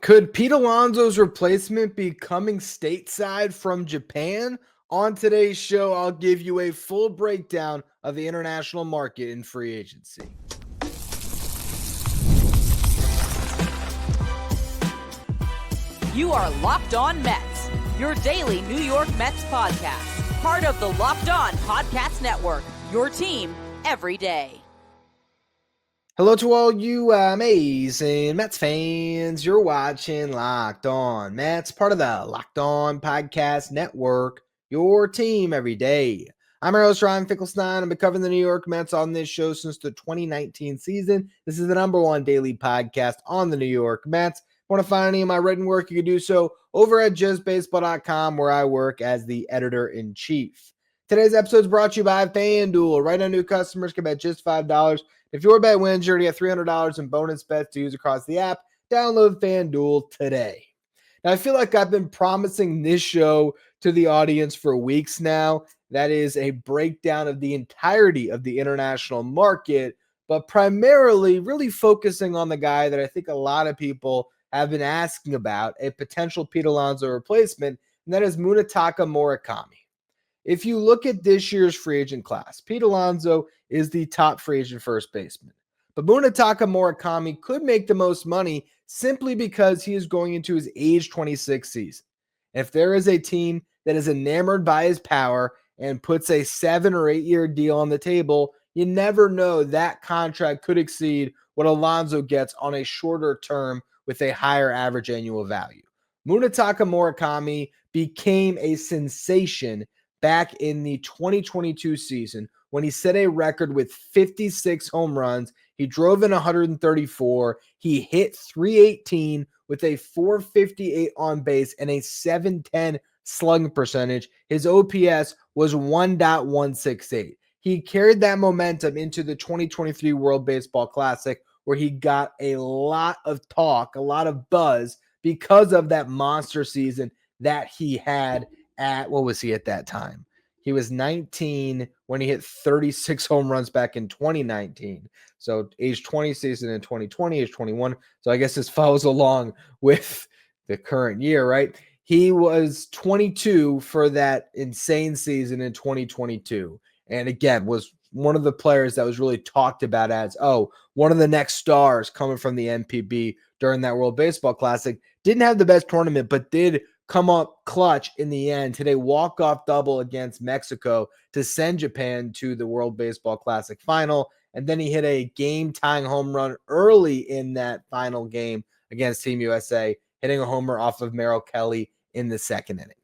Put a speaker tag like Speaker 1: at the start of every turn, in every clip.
Speaker 1: Could Pete Alonso's replacement be coming stateside from Japan? On today's show, I'll give you a full breakdown of the international market in free agency.
Speaker 2: You are Locked On Mets, your daily New York Mets podcast. Part of the Locked On Podcast Network, your team every day.
Speaker 1: Hello to all you amazing Mets fans. You're watching Locked On Mets, part of the Locked On Podcast Network, your team every day. I'm your host, Ryan Finkelstein. I've been covering the New York Mets on this show since the 2019 season. This is the number one daily podcast on the New York Mets. If you want to find any of my written work, you can do so over at justbaseball.com, where I work as the editor-in-chief. Today's episode is brought to you by FanDuel. Right now, new customers can bet just $5. If your bet wins, you're going to get $300 in bonus bets to use across the app. Download FanDuel today. Now, I feel like I've been promising this show to the audience for weeks now. That is a breakdown of the entirety of the international market, but primarily really focusing on the guy that I think a lot of people have been asking about, a potential Pete Alonso replacement, and that is Munetaka Murakami. If you look at this year's free agent class, Pete Alonso is the top free agent first baseman. But Munetaka Murakami could make the most money simply because he is going into his age 26 season. If there is a team that is enamored by his power and puts a 7 or 8 year deal on the table, you never know, that contract could exceed what Alonso gets on a shorter term with a higher average annual value. Munetaka Murakami became a sensation back in the 2022 season when he set a record with 56 home runs. He drove in 134. He hit 318 with a 458 on base and a 710 slugging percentage. His OPS was 1.168. He carried that momentum into the 2023 World Baseball Classic, where he got a lot of talk, a lot of buzz because of that monster season that he had at, what was he at that time? He was 19 when he hit 36 home runs back in 2019. So age 20 season in 2020, age 21. So I guess this follows along with the current year, right? He was 22 for that insane season in 2022. And again, was one of the players that was really talked about as, one of the next stars coming from the NPB during that World Baseball Classic. Didn't have the best tournament, but did come up clutch in the end. Today, walk-off double against Mexico to send Japan to the World Baseball Classic final. And then he hit a game-tying home run early in that final game against Team USA, hitting a homer off of Merrill Kelly in the second inning.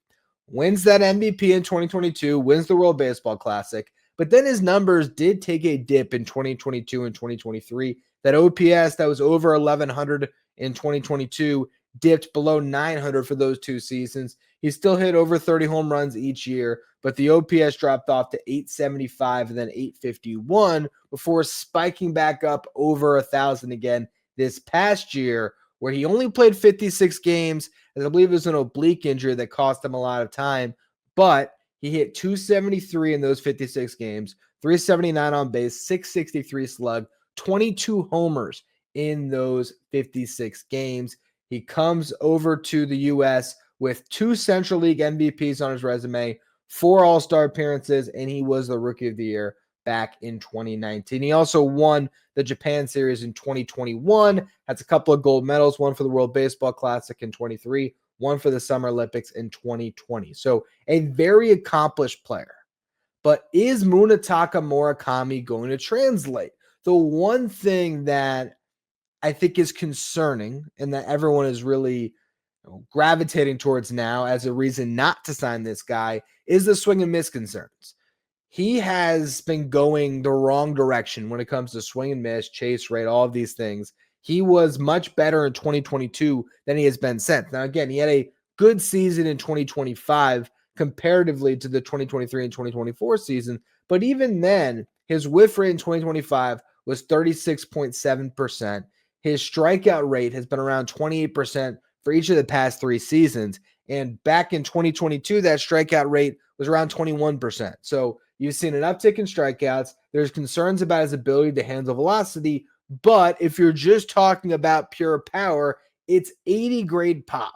Speaker 1: Wins that MVP in 2022, wins the World Baseball Classic, but then his numbers did take a dip in 2022 and 2023. That OPS that was over 1,100 in 2022 dipped below 900 for those two seasons. He still hit over 30 home runs each year, but the OPS dropped off to 875 and then 851 before spiking back up over 1,000 again this past year, where he only played 56 games, as I believe it was an oblique injury that cost him a lot of time, but he hit 273 in those 56 games, 379 on base, 663 slug, 22 homers in those 56 games. He comes over to the U.S. with 2 Central League MVPs on his resume, 4 All-Star appearances, and he was the Rookie of the Year back in 2019. He also won the Japan Series in 2021, has a couple of gold medals, one for the World Baseball Classic in 23, one for the Summer Olympics in 2020. So a very accomplished player. But is Munetaka Murakami going to translate? The one thing that I think is concerning and that everyone is really gravitating towards now as a reason not to sign this guy is the swing and miss concerns. He has been going the wrong direction when it comes to swing and miss, chase rate, all of these things. He was much better in 2022 than he has been since. Now, again, he had a good season in 2025 comparatively to the 2023 and 2024 season. But even then, his whiff rate in 2025 was 36.7%. His strikeout rate has been around 28% for each of the past 3 seasons. And back in 2022, that strikeout rate was around 21%. So you've seen an uptick in strikeouts. There's concerns about his ability to handle velocity. But if you're just talking about pure power, It's 80 grade pop.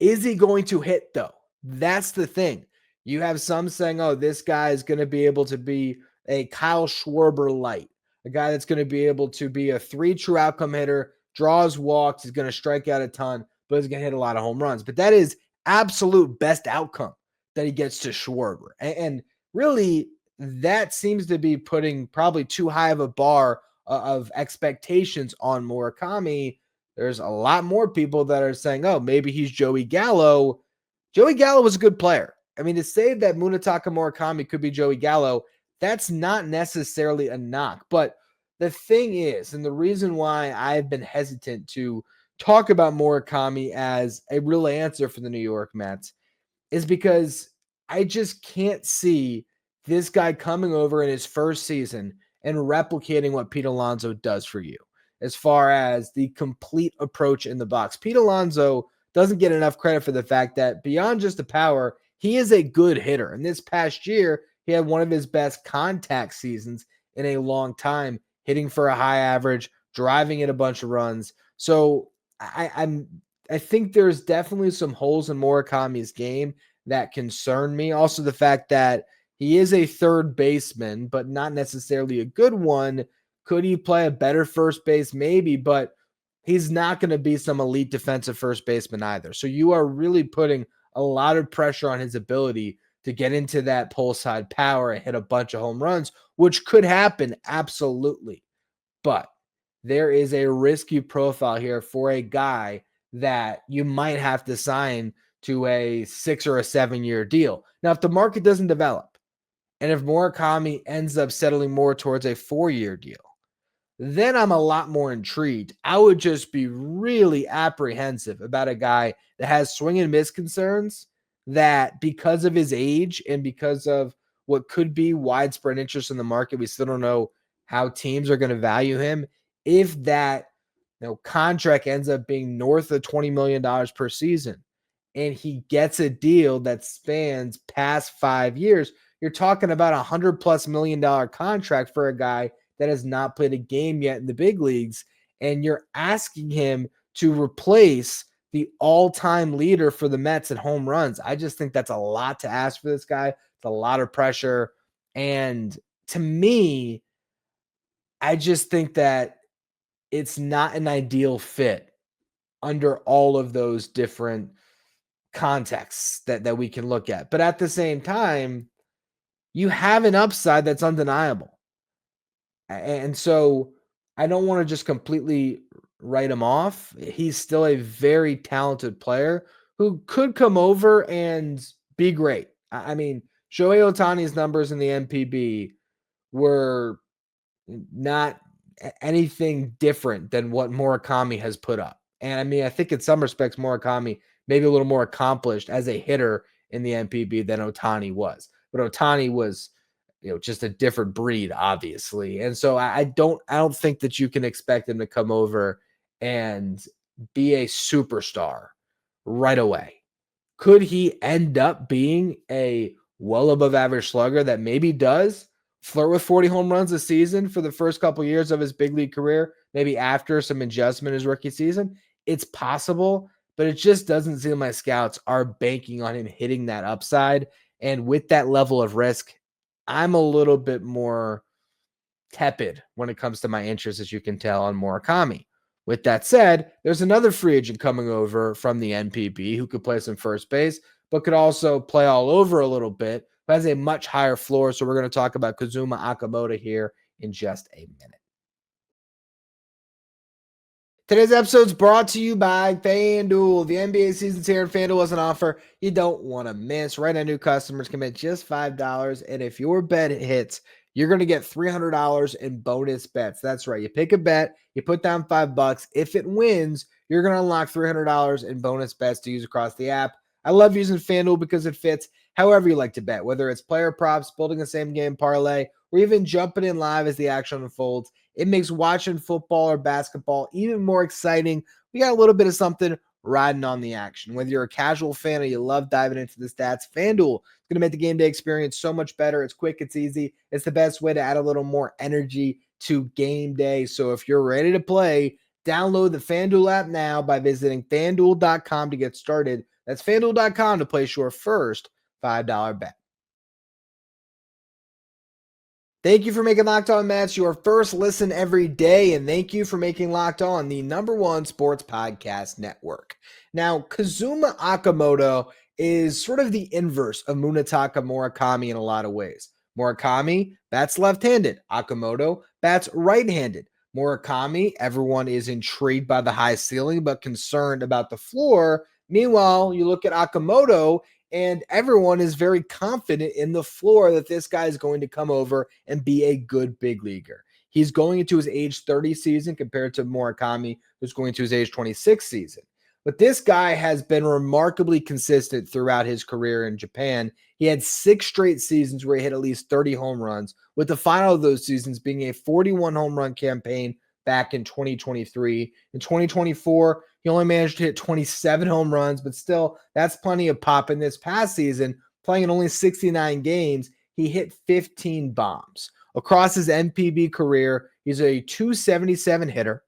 Speaker 1: Is he going to hit, though? That's the thing. You have some saying, oh, this guy is going to be able to be a Kyle Schwarber light, a guy that's going to be able to be a 3 true outcome hitter, draws walks, he's going to strike out a ton, but he's going to hit a lot of home runs. But that is absolute best outcome that he gets to Schwarber. And really, that seems to be putting probably too high of a bar of expectations on Murakami. There's a lot more people that are saying, oh, maybe he's Joey Gallo. Joey Gallo was a good player. I mean, to say that Munetaka Murakami could be Joey Gallo, that's not necessarily a knock. But the thing is, and the reason why I've been hesitant to talk about Murakami as a real answer for the New York Mets is because I just can't see this guy coming over in his first season and replicating what Pete Alonso does for you as far as the complete approach in the box. Pete Alonso doesn't get enough credit for the fact that beyond just the power, he is a good hitter. And this past year, he had one of his best contact seasons in a long time, hitting for a high average, driving in a bunch of runs. So I think there's definitely some holes in Murakami's game that concern me. Also, the fact that he is a third baseman, but not necessarily a good one. Could he play a better first base? Maybe, but he's not going to be some elite defensive first baseman either. So you are really putting a lot of pressure on his ability to get into that pull side power and hit a bunch of home runs, which could happen, absolutely. But there is a risky profile here for a guy that you might have to sign to a 6 or a 7 year deal. Now, if the market doesn't develop, and if Murakami ends up settling more towards a 4-year deal, then I'm a lot more intrigued. I would just be really apprehensive about a guy that has swing and miss concerns that because of his age and because of what could be widespread interest in the market, we still don't know how teams are going to value him. If that contract ends up being north of $20 million per season and he gets a deal that spans past 5 years, you're talking about $100+ million contract for a guy that has not played a game yet in the big leagues. And you're asking him to replace the all-time leader for the Mets in home runs. I just think that's a lot to ask for this guy. It's a lot of pressure. And to me, I just think that it's not an ideal fit under all of those different contexts that we can look at. But at the same time, you have an upside that's undeniable. And so I don't want to just completely write him off. He's still a very talented player who could come over and be great. I mean, Shohei Ohtani's numbers in the NPB were not anything different than what Murakami has put up. And I mean, I think in some respects, Murakami maybe a little more accomplished as a hitter in the NPB than Ohtani was. But Ohtani was, just a different breed, obviously. And so I don't think that you can expect him to come over and be a superstar right away. Could he end up being a well above average slugger that maybe does flirt with 40 home runs a season for the first couple of years of his big league career, maybe after some adjustment his rookie season? It's possible, but it just doesn't seem like scouts are banking on him hitting that upside. And with that level of risk, I'm a little bit more tepid when it comes to my interest, as you can tell, on Murakami. With that said, there's another free agent coming over from the NPB who could play some first base, but could also play all over a little bit, but has a much higher floor. So we're going to talk about Kazuma Okamoto here in just a minute. Today's episode is brought to you by FanDuel. The NBA season's here and FanDuel has an offer you don't want to miss. Right now, new customers can bet just $5, and if your bet hits, you're going to get $300 in bonus bets. That's right. You pick a bet, you put down $5. If it wins, you're going to unlock $300 in bonus bets to use across the app. I love using FanDuel because it fits however you like to bet, whether it's player props, building a same game parlay, or even jumping in live as the action unfolds. It makes watching football or basketball even more exciting. We got a little bit of something riding on the action. Whether you're a casual fan or you love diving into the stats, FanDuel is going to make the game day experience so much better. It's quick, it's easy. It's the best way to add a little more energy to game day. So if you're ready to play, Download the FanDuel app now by visiting FanDuel.com to get started. That's FanDuel.com to place your first $5 bet. Thank you for making Locked On Mets your first listen every day, and thank you for making Locked On the #1 sports podcast network. Now, Kazuma Okamoto is sort of the inverse of Munetaka Murakami in a lot of ways. Murakami bats left-handed. Okamoto bats right-handed. Murakami, everyone is intrigued by the high ceiling but concerned about the floor. Meanwhile, you look at Okamoto, and everyone is very confident in the floor that this guy is going to come over and be a good big leaguer. He's going into his age 30 season compared to Murakami, who's going to his age 26 season. But this guy has been remarkably consistent throughout his career in Japan. He had 6 straight seasons where he hit at least 30 home runs, with the final of those seasons being a 41 home run campaign back in 2023. In 2024, he only managed to hit 27 home runs, but still, that's plenty of pop. In this past season, playing in only 69 games, he hit 15 bombs. Across his NPB career, he's a 277 hitter,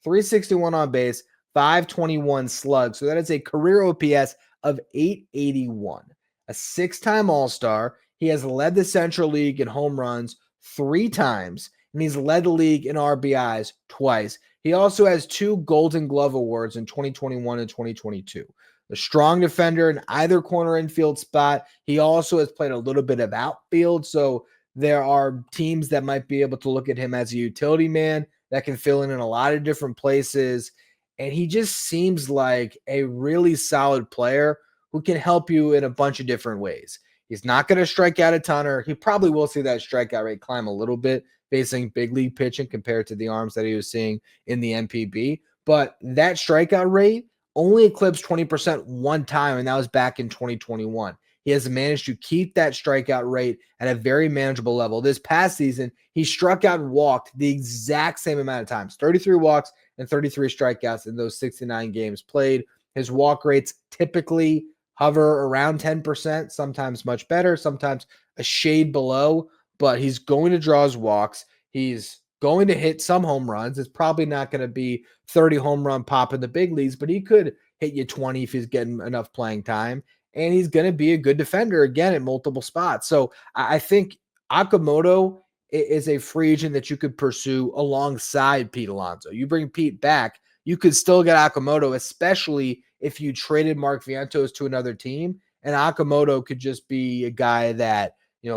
Speaker 1: 361 on base, 521 slug. So that is a career OPS of 881. A 6-time All-Star. He has led the Central League in home runs 3 times, and he's led the league in RBIs twice. He also has 2 Golden Glove awards in 2021 and 2022. A strong defender in either corner infield spot. He also has played a little bit of outfield, so there are teams that might be able to look at him as a utility man that can fill in a lot of different places. And he just seems like a really solid player who can help you in a bunch of different ways. He's not going to strike out a ton, or he probably will see that strikeout rate climb a little bit facing big league pitching compared to the arms that he was seeing in the NPB. But that strikeout rate only eclipsed 20% one time, and that was back in 2021. He has managed to keep that strikeout rate at a very manageable level. This past season, he struck out and walked the exact same amount of times, 33 walks and 33 strikeouts in those 69 games played. His walk rates typically hover around 10%, sometimes much better, sometimes a shade below, but he's going to draw his walks. He's going to hit some home runs. It's probably not going to be 30 home run pop in the big leagues, but he could hit you 20 if he's getting enough playing time. And he's going to be a good defender again at multiple spots. So I think Okamoto is a free agent that you could pursue alongside Pete Alonso. You bring Pete back, you could still get Okamoto, especially if you traded Mark Vientos to another team. And Okamoto could just be a guy that,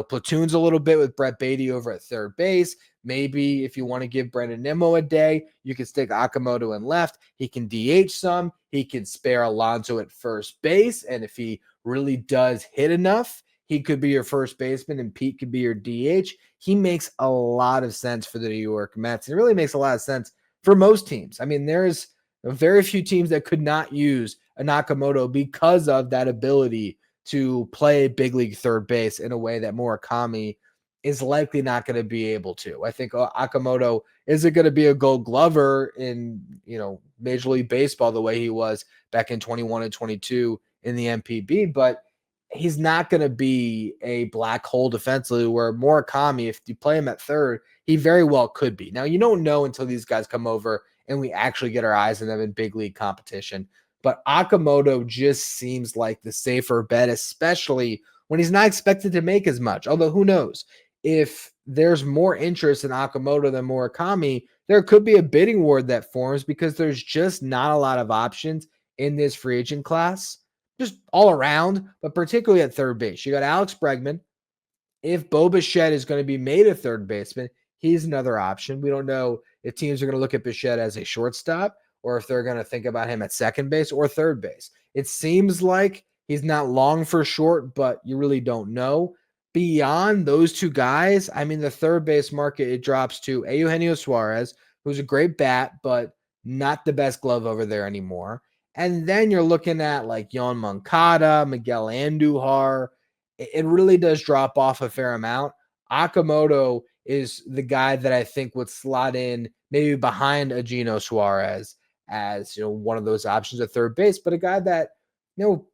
Speaker 1: platoons a little bit with Brett Beatty over at third base. Maybe if you want to give Brandon Nimmo a day, you can stick Okamoto in left. He can DH some. He can spare Alonso at first base. And if he really does hit enough, he could be your first baseman and Pete could be your DH. He makes a lot of sense for the New York Mets. It really makes a lot of sense for most teams. I mean, there's very few teams that could not use a Okamoto because of that ability to play big league third base in a way that Murakami is likely not going to be able to. I think Okamoto isn't going to be a Gold Glover in, Major League Baseball the way he was back in 21 and 22 in the NPB, but he's not going to be a black hole defensively where Murakami, if you play him at third, he very well could be. Now, you don't know until these guys come over and we actually get our eyes on them in big league competition. But Okamoto just seems like the safer bet, especially when he's not expected to make as much. Although, who knows? If there's more interest in Okamoto than Murakami, there could be a bidding war that forms because there's just not a lot of options in this free agent class, just all around, but particularly at third base. You got Alex Bregman. If Bo Bichette is going to be made a third baseman, he's another option. We don't know if teams are going to look at Bichette as a shortstop or if they're going to think about him at second base or third base. It seems like he's not long for short, but you really don't know. Beyond those two guys, I mean, the third base market, it drops to Eugenio Suarez, who's a great bat, but not the best glove over there anymore. And then you're looking at like Yoan Moncada, Miguel Andujar. It really does drop off a fair amount. Okamoto is the guy that I think would slot in maybe behind Eugenio Suarez as, one of those options at third base, but a guy that,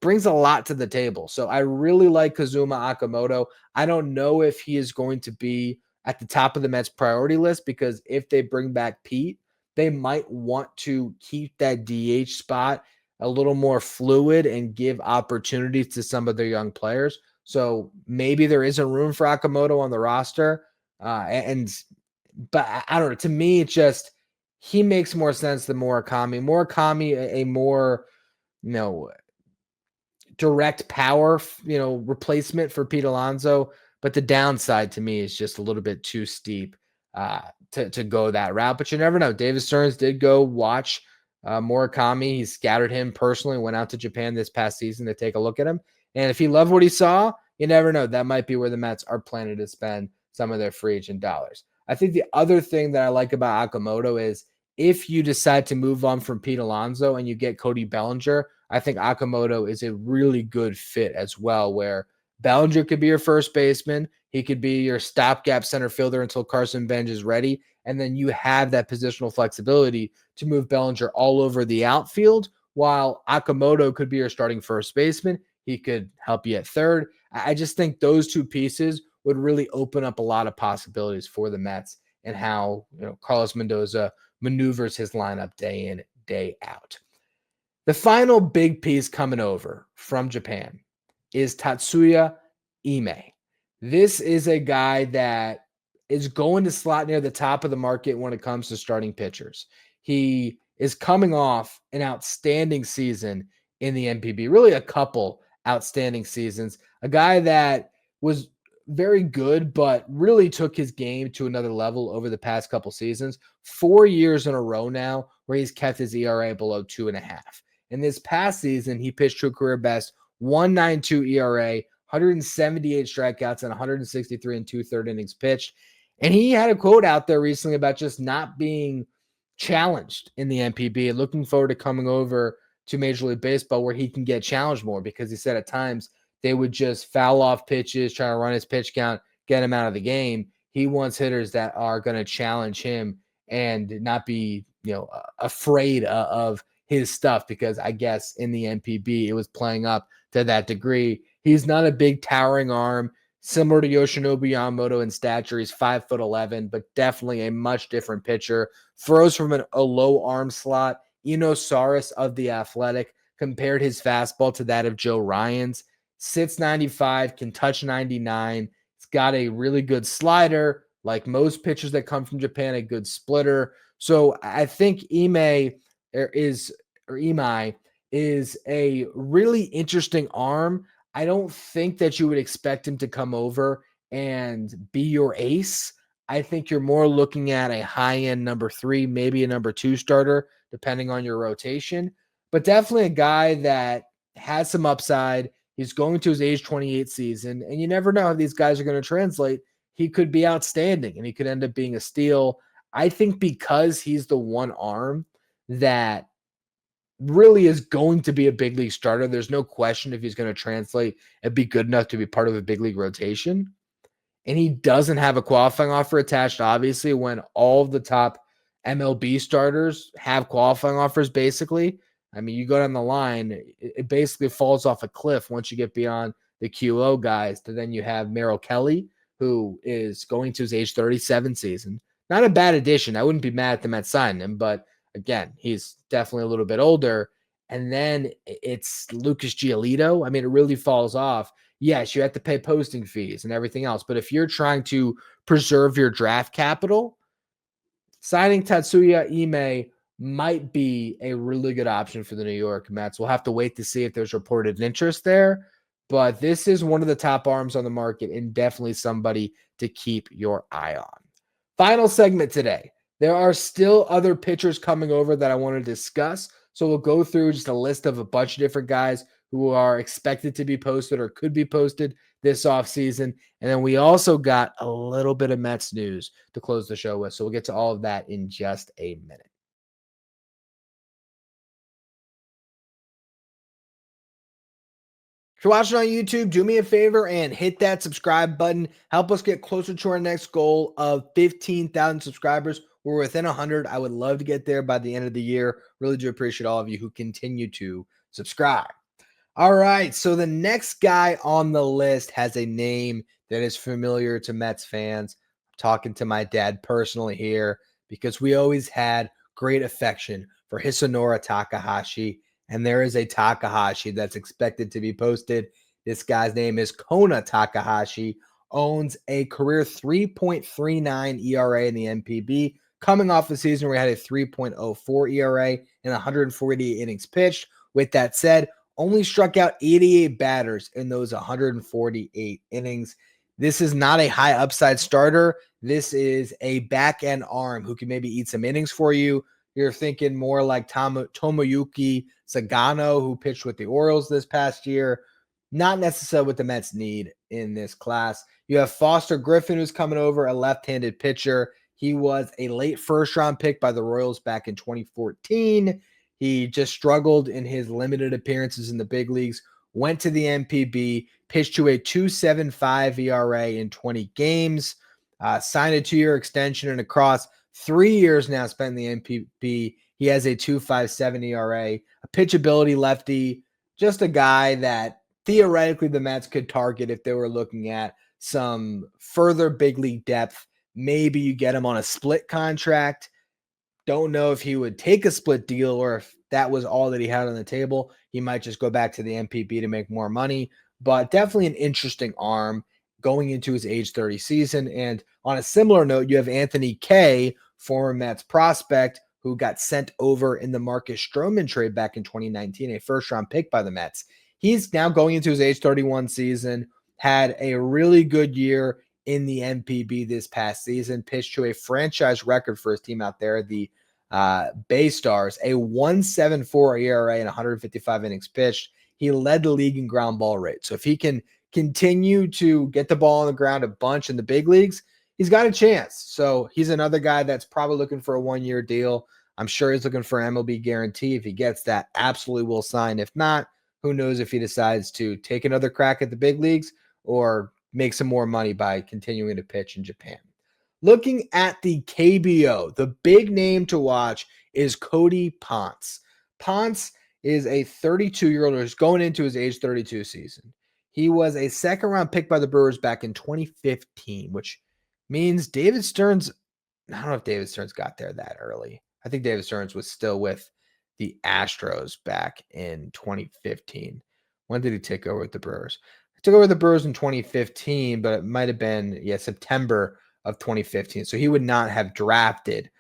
Speaker 1: brings a lot to the table. So I really like Kazuma Okamoto. I don't know if he is going to be at the top of the Mets priority list because if they bring back Pete, they might want to keep that DH spot a little more fluid and give opportunities to some of their young players. So maybe there isn't room for Okamoto on the roster. But I don't know. To me, it's just he makes more sense than Murakami. Murakami, a more, you know, direct power, replacement for Pete Alonso. But the downside to me is just a little bit too steep to go that route. But you never know. David Stearns did go watch Murakami. He scouted him personally, went out to Japan this past season to take a look at him. And if he loved what he saw, you never know. That might be where the Mets are planning to spend some of their free agent dollars. I think the other thing that I like about Okamoto is if you decide to move on from Pete Alonso and you get Cody Bellinger, I think Okamoto is a really good fit as well, where Bellinger could be your first baseman. He could be your stopgap center fielder until Carson Bench is ready. And then you have that positional flexibility to move Bellinger all over the outfield, while Okamoto could be your starting first baseman. He could help you at third. I just think those two pieces would really open up a lot of possibilities for the Mets and how Carlos Mendoza maneuvers his lineup day in, day out. The final big piece coming over from Japan is Tatsuya Imai. This is a guy that is going to slot near the top of the market when it comes to starting pitchers. He is coming off an outstanding season in the NPB, really a couple outstanding seasons. A guy that was very good, but really took his game to another level over the past couple seasons. 4 years in a row now where he's kept his ERA below 2.5. In this past season, he pitched to a career best 1.92 ERA, 178 strikeouts, and 163 and 2/3 innings pitched. And he had a quote out there recently about just not being challenged in the NPB and looking forward to coming over to Major League Baseball where he can get challenged more, because he said at times they would just foul off pitches, try to run his pitch count, get him out of the game. He wants hitters that are going to challenge him and not be, afraid of his stuff, because I guess in the NPB it was playing up to that degree. He's not a big towering arm, similar to Yoshinobu Yamamoto in stature. He's 5'11", but definitely a much different pitcher. Throws from a low arm slot. Inosaurus of the Athletic compared his fastball to that of Joe Ryan's. Sits 95, can touch 99. He's got a really good slider, like most pitchers that come from Japan, a good splitter. So I think Imai is a really interesting arm. I don't think that you would expect him to come over and be your ace. I think you're more looking at a high-end number 3, maybe a number 2 starter, depending on your rotation. But definitely a guy that has some upside. He's going to his age 28 season, and you never know how these guys are going to translate. He could be outstanding, and he could end up being a steal. I think because he's the one arm that really is going to be a big league starter, there's no question if he's going to translate and be good enough to be part of a big league rotation. And he doesn't have a qualifying offer attached, obviously, when all of the top MLB starters have qualifying offers, basically. I mean, you go down the line, it basically falls off a cliff once you get beyond the QO guys. To then you have Merrill Kelly, who is going to his age 37 season. Not a bad addition. I wouldn't be mad at the Mets signing him, but again, he's definitely a little bit older. And then it's Lucas Giolito. I mean, it really falls off. Yes, you have to pay posting fees and everything else. But if you're trying to preserve your draft capital, signing Tatsuya Imai might be a really good option for the New York Mets. We'll have to wait to see if there's reported interest there. But this is one of the top arms on the market and definitely somebody to keep your eye on. Final segment today. There are still other pitchers coming over that I want to discuss. So we'll go through just a list of a bunch of different guys who are expected to be posted or could be posted this offseason. And then we also got a little bit of Mets news to close the show with. So we'll get to all of that in just a minute. If you're watching on YouTube, do me a favor and hit that subscribe button. Help us get closer to our next goal of 15,000 subscribers. We're within 100. I would love to get there by the end of the year. Really do appreciate all of you who continue to subscribe. All right, so the next guy on the list has a name that is familiar to Mets fans. I'm talking to my dad personally here because we always had great affection for Hisanori Takahashi. And there is a Takahashi that's expected to be posted. This guy's name is Kona Takahashi, owns a career 3.39 ERA in the NPB, coming off a season where he had a 3.04 ERA and 148 innings pitched. With that said, only struck out 88 batters in those 148 innings. This is not a high upside starter. This is a back end arm who can maybe eat some innings for you. You're thinking more like Tomoyuki Sagano, who pitched with the Orioles this past year. Not necessarily what the Mets need in this class. You have Foster Griffin, who's coming over, a left-handed pitcher. He was a late first-round pick by the Royals back in 2014. He just struggled in his limited appearances in the big leagues, went to the NPB, pitched to a 2.75 ERA in 20 games, signed a 2-year extension, and across 3 years now spent in the NPB, he has a 2.57 ERA, a pitchability lefty, just a guy that theoretically the Mets could target if they were looking at some further big league depth. Maybe you get him on a split contract. Don't know if he would take a split deal or if that was all that he had on the table. He might just go back to the NPB to make more money, but definitely an interesting arm going into his age 30 season. And on a similar note, you have Anthony Kay, former Mets prospect, who got sent over in the Marcus Stroman trade back in 2019, a first-round pick by the Mets. He's now going into his age 31 season, had a really good year in the NPB this past season, pitched to a franchise record for his team out there, the Bay Stars, a 1.74 ERA and 155 innings pitched. He led the league in ground ball rate. So if he can continue to get the ball on the ground a bunch in the big leagues, he's got a chance. So he's another guy that's probably looking for a 1-year deal. I'm sure he's looking for an MLB guarantee. If he gets that, absolutely will sign. If not, who knows if he decides to take another crack at the big leagues or make some more money by continuing to pitch in Japan. Looking at the KBO, the big name to watch is Cody Ponce. Ponce is a 32-year-old who's going into his age 32 season. He was a second-round pick by the Brewers back in 2015, which means David Stearns, I don't know if David Stearns got there that early. I think David Stearns was still with the Astros back in 2015. When did he take over with the Brewers? He took over the Brewers in 2015, but it might have been, September of 2015. So he would not have drafted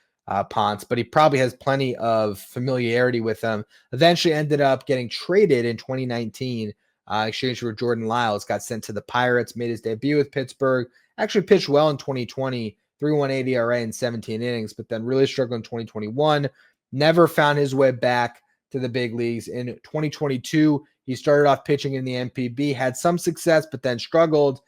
Speaker 1: Ponce, but he probably has plenty of familiarity with them. Eventually ended up getting traded in 2019 exchange for Jordan Lyles, got sent to the Pirates, made his debut with Pittsburgh, actually pitched well in 2020, 3.18 ERA in 17 innings, but then really struggled in 2021, never found his way back to the big leagues. In 2022, he started off pitching in the NPB, had some success, but then struggled.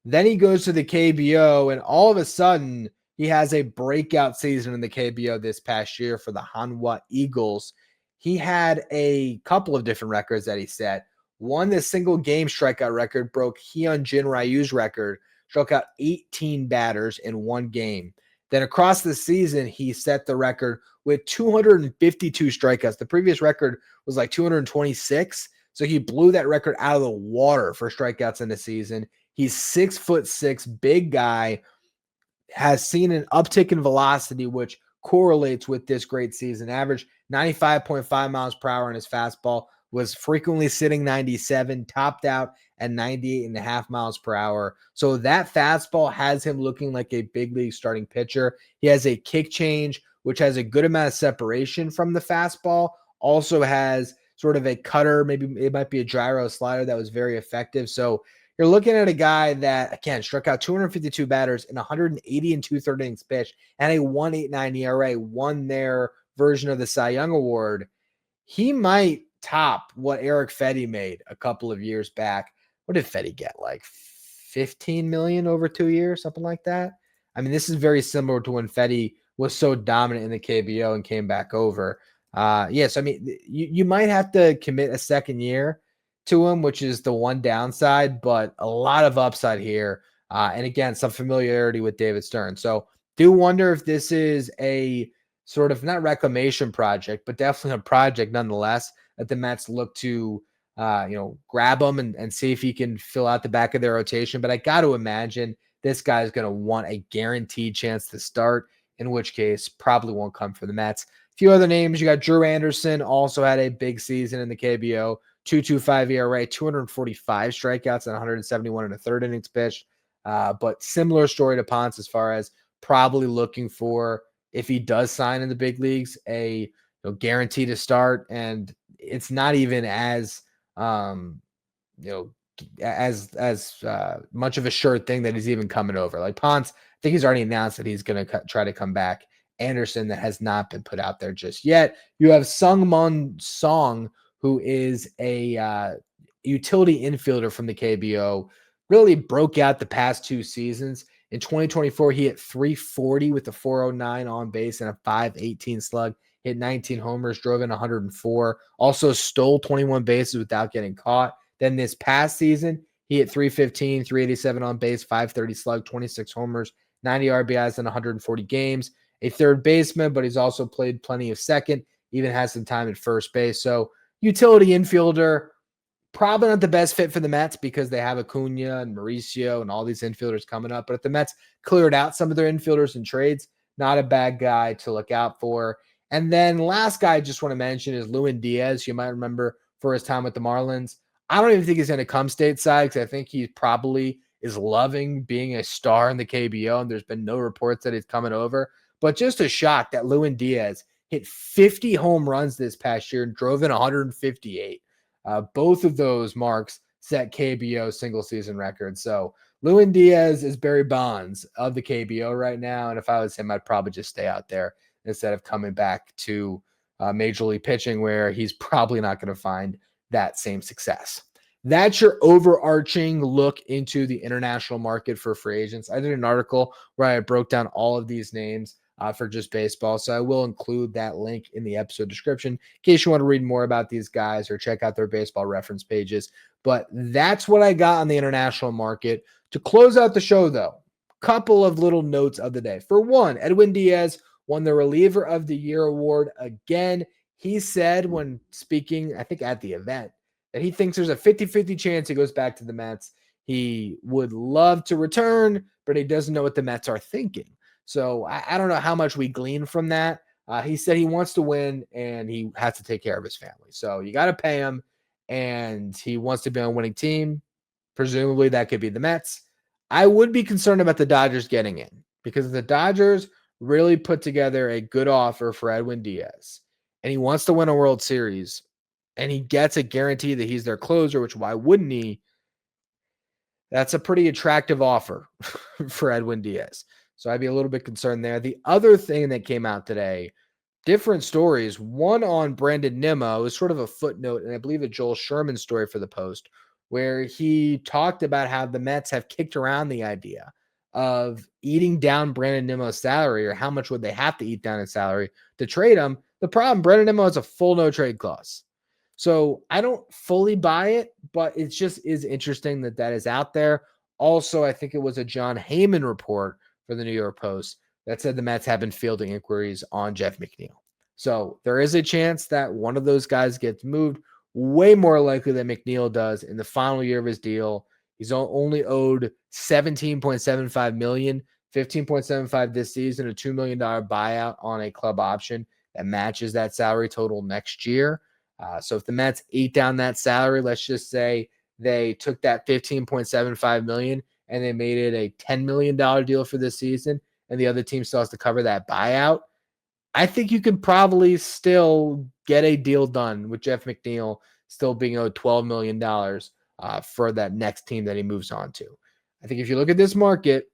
Speaker 1: Then he goes to the KBO, and all of a sudden, he has a breakout season in the KBO this past year for the Hanwha Eagles. He had a couple of different records that he set. One, the single game strikeout record broke Hyunjin Ryu's record, struck out 18 batters in one game. Then across the season, he set the record with 252 strikeouts. The previous record was like 226. So he blew that record out of the water for strikeouts in the season. He's 6'6", big guy, has seen an uptick in velocity, which correlates with this great season. Average 95.5 miles per hour on his fastball, was frequently sitting 97, topped out at 98.5 miles per hour. So that fastball has him looking like a big league starting pitcher. He has a kick change, which has a good amount of separation from the fastball. Also has sort of a cutter, maybe it might be a gyro slider that was very effective. So you're looking at a guy that, again, struck out 252 batters in 180 and 2/3 innings pitched and a 1.89 ERA, won their version of the Cy Young Award. He might top what Eric Fetty made a couple of years back. What did Fetty get? Like 15 million over 2 years, something like that. I mean, this is very similar to when Fetty was so dominant in the KBO and came back over. Yes, I mean, you might have to commit a second year to him, which is the one downside, but a lot of upside here. And again, some familiarity with David Stearns. So do wonder if this is a sort of not reclamation project, but definitely a project nonetheless that the Mets look to, grab him and see if he can fill out the back of their rotation. But I got to imagine this guy is going to want a guaranteed chance to start, in which case probably won't come for the Mets. few other names. You got Drew Anderson, also had a big season in the KBO, 2.25 ERA, 245 strikeouts and 171 and a third innings pitched. But similar story to Ponce as far as probably looking for, if he does sign in the big leagues, a guarantee to start. And it's not even as as much of a sure thing that he's even coming over. Like Ponce, I think he's already announced that he's going to try to come back. Anderson, that has not been put out there just yet. You have Sungmun Song, who is a utility infielder from the KBO, really broke out the past 2 seasons. In 2024, he hit 340 with a 409 on base and a 518 slug, hit 19 homers, drove in 104, also stole 21 bases without getting caught. Then this past season, he hit 315, 387 on base, 530 slug, 26 homers, 90 RBIs in 140 games. A third baseman, but he's also played plenty of second, even has some time at first base. So utility infielder, probably not the best fit for the Mets because they have Acuna and Mauricio and all these infielders coming up. But if the Mets cleared out some of their infielders in trades, not a bad guy to look out for. And then last guy I just want to mention is Lewin Diaz. You might remember for his time with the Marlins. I don't even think he's going to come stateside because I think he probably is loving being a star in the KBO, and there's been no reports that he's coming over. But just a shock that Lewin Diaz hit 50 home runs this past year and drove in 158. Both of those marks set KBO single season records. So Lewin Diaz is Barry Bonds of the KBO right now. And if I was him, I'd probably just stay out there instead of coming back to Major League pitching, where he's probably not going to find that same success. That's your overarching look into the international market for free agents. I did an article where I broke down all of these names for just baseball. So I will include that link in the episode description in case you want to read more about these guys or check out their baseball reference pages. But that's what I got on the international market. To close out the show, though, couple of little notes of the day. For one, Edwin Diaz won the Reliever of the Year award again. He said when speaking, I think at the event, that he thinks there's a 50-50 chance he goes back to the Mets. He would love to return, but he doesn't know what the Mets are thinking. So I don't know how much we glean from that. He said he wants to win and he has to take care of his family. So you got to pay him, and he wants to be on a winning team. Presumably that could be the Mets. I would be concerned about the Dodgers getting in, because the Dodgers really put together a good offer for Edwin Diaz, and he wants to win a World Series, and he gets a guarantee that he's their closer, which why wouldn't he? That's a pretty attractive offer for Edwin Diaz. So I'd be a little bit concerned there. The other thing that came out today, different stories. One on Brandon Nimmo is sort of a footnote, and I believe a Joel Sherman story for the Post, where he talked about how the Mets have kicked around the idea of eating down Brandon Nimmo's salary, or how much would they have to eat down his salary to trade him. The problem, Brandon Nimmo has a full no trade clause. So I don't fully buy it, but it just is interesting that that is out there. Also, I think it was a John Heyman report for the New York Post that said the Mets have been fielding inquiries on Jeff McNeil. So there is a chance that one of those guys gets moved. Way more likely than McNeil does in the final year of his deal. He's only owed $17.75 million, $15.75 this season, a $2 million buyout on a club option that matches that salary total next year. So if the Mets ate down that salary, let's just say they took that $15.75 million and they made it a $10 million deal for this season, and the other team still has to cover that buyout, I think you could probably still get a deal done with Jeff McNeil still being owed $12 million for that next team that he moves on to. I think if you look at this market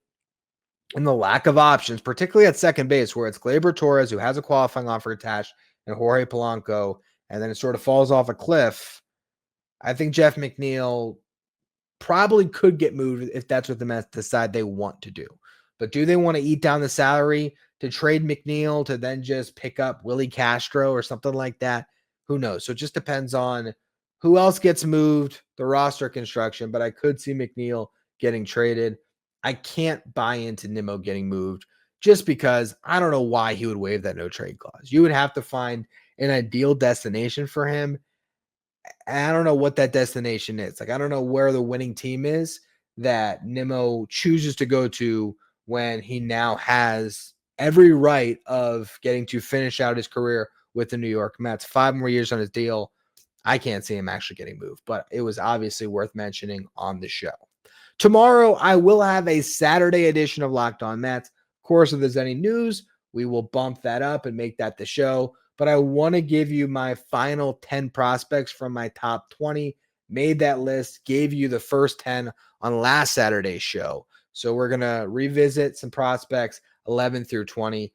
Speaker 1: and the lack of options, particularly at second base, where it's Gleyber Torres, who has a qualifying offer attached, and Jorge Polanco, and then it sort of falls off a cliff, I think Jeff McNeil probably could get moved if that's what the Mets decide they want to do. But do they want to eat down the salary to trade McNeil to then just pick up Willie Castro or something like that? Who knows? So it just depends on who else gets moved, the roster construction, but I could see McNeil getting traded. I can't buy into Nimmo getting moved just because I don't know why he would waive that no trade clause. You would have to find an ideal destination for him. I don't know what that destination is. Like, I don't know where the winning team is that Nimmo chooses to go to when he now has every right of getting to finish out his career with the New York Mets. 5 more years on his deal. I can't see him actually getting moved, but it was obviously worth mentioning on the show. Tomorrow, I will have a Saturday edition of Locked On Mets. Of course, if there's any news, we will bump that up and make that the show. But I want to give you my final 10 prospects from my top 20. Made that list, gave you the first 10 on last Saturday's show. So we're going to revisit some prospects 11 through 20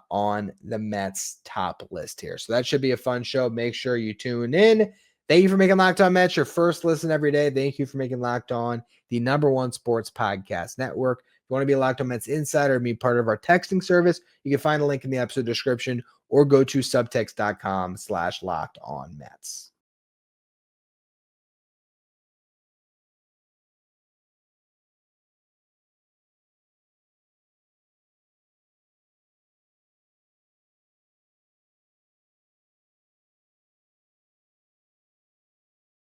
Speaker 1: on the Mets top list here. So that should be a fun show. Make sure you tune in. Thank you for making Locked On Mets your first listen every day. Thank you for making Locked On the #1 sports podcast network. If you want to be a Locked On Mets insider and be part of our texting service, you can find a link in the episode description or go to subtext.com/LockedOnMets.